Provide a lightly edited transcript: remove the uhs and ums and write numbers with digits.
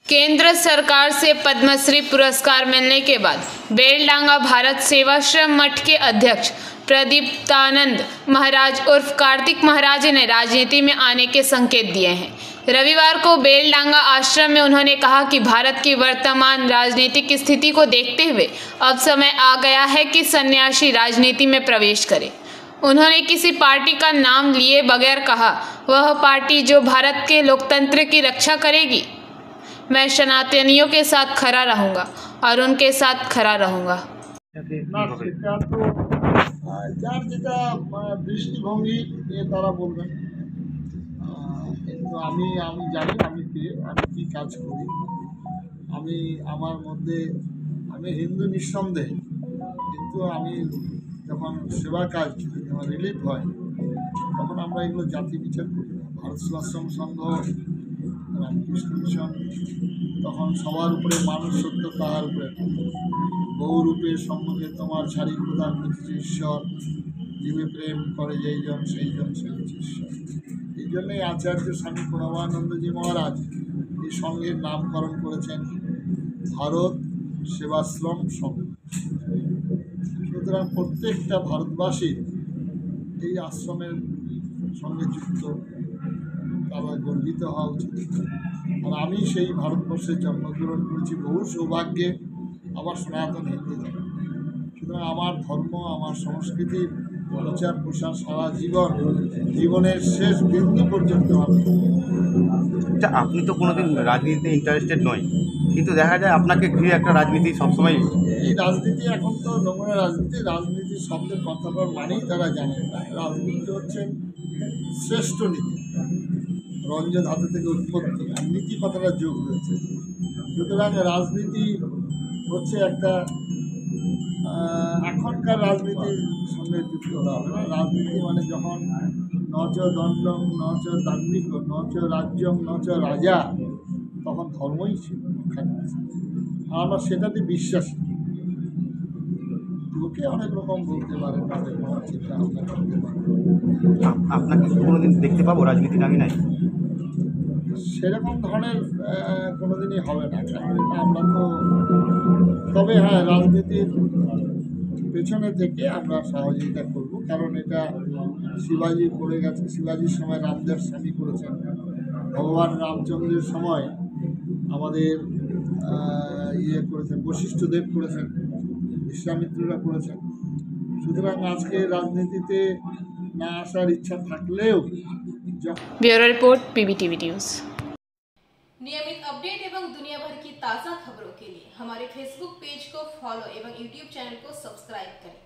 केंद्र सरकार से पद्मश्री पुरस्कार मिलने के बाद बेलडांगा भारत सेवाश्रम मठ के अध्यक्ष प्रदीप्तानंद महाराज उर्फ कार्तिक महाराज ने राजनीति में आने के संकेत दिए हैं। रविवार को बेलडांगा आश्रम में उन्होंने कहा कि भारत की वर्तमान राजनीतिक स्थिति को देखते हुए अब समय आ गया है कि सन्यासी राजनीति में प्रवेश करें। उन्होंने किसी पार्टी का नाम लिए बगैर कहा, वह पार्टी जो भारत के लोकतंत्र की रक्षा करेगी। मैं सनातनियों के साथ खड़ा रहूंगा और उनके साथ खड़ा रहूंगा। না সেটা তো যার যেটা দৃষ্টিভঙ্গি নিয়ে তারা বলবেন। কিন্তু আমি জানি আমি কে, আমি কী কাজ করি। আমি আমার মধ্যে আমি হিন্দু নিঃসন্দেহে, কিন্তু আমি যখন সেবা কাজ যখন রিলিফ হয় তখন আমরা এগুলো জাতি বিচার করি না। ভারত সেবাশ্রম সংঘ, রামকৃষ্ণ মিশন, তখন সবার উপরে মানুষ সত্য তাহার উপরে বহুরূপের সম্মুখে তোমার ছাড়ি প্রদান করেছে ঈশ্বর, জীবে প্রেম করে যেইজন সেইজন সে ঈশ্বর। এই জন্যই আচার্য স্বামী প্রণবানন্দজি মহারাজ এই সংঘের নামকরণ করেছেন ভারত সেবাশ্রম সংঘ। সুতরাং প্রত্যেকটা ভারতবাসীর এই আশ্রমের সঙ্গে যুক্ত, তারা গর্বিত হওয়া উচিত। আর আমি সেই ভারতবর্ষে জন্মগ্রহণ করেছি বহু সৌভাগ্যে, আমার সনাতন হিন্দু ধর্ম। সুতরাং আমার ধর্ম, আমার সংস্কৃতির প্রচার প্রসার সারা জীবনের শেষ বিন্দু পর্যন্ত আমি। আচ্ছা, আপনি তো কোনোদিন রাজনীতিতে ইন্টারেস্টেড নয়, কিন্তু দেখা যায় আপনাকে ঘিরে একটা রাজনীতি সবসময়। এই রাজনীতি এখন তো নোংরা রাজনীতি, রাজনীতি শব্দের কথাটার মানেই তারা জানে না। রাজনীতি হচ্ছে শ্রেষ্ঠ নীতি, রঞ্জন ধাতু থেকে উৎপত্তি, আর নীতি কথাটা যোগ রয়েছে। সুতরাং রাজনীতি হচ্ছে একটা এখনকার রাজনীতির সঙ্গে যুক্ত হওয়া হবে না। রাজনীতি মানে যখন নচ দণ্ডং নচ দান্ডিক নচ রাজ্যং নচ রাজা, তখন ধর্মই ছিল। আর আমরা সেটাতে বিশ্বাসী। লোকে অনেক রকম বলতে পারে, তাদের কোনো চিন্তা ভাবনা করতে পারে। আপনাকে কোনোদিন দেখতে পাবো রাজনীতি নামি নাই? সেরকম ধরনের কোনোদিনই হবে না, কারণ আমরা তো, তবে হ্যাঁ, রাজনীতির পেছনে থেকে আমরা সহযোগিতা করব, কারণ এটা শিবাজি করে গেছে। শিবাজির সময় রামদেব স্বামী করেছেন, ভগবান রামচন্দ্রের সময় আমাদের করেছেন, বশিষ্ঠদেব করেছেন, বিশ্বামিত্ররা করেছেন। সুতরাং আজকে রাজনীতিতে না আসার ইচ্ছা থাকলেও। Bureau report PBTV news. नियमित अपडेट एवं दुनिया भर की ताज़ा खबरों के लिए हमारे फेसबुक पेज को फॉलो एवं यूट्यूब चैनल को सब्सक्राइब करें।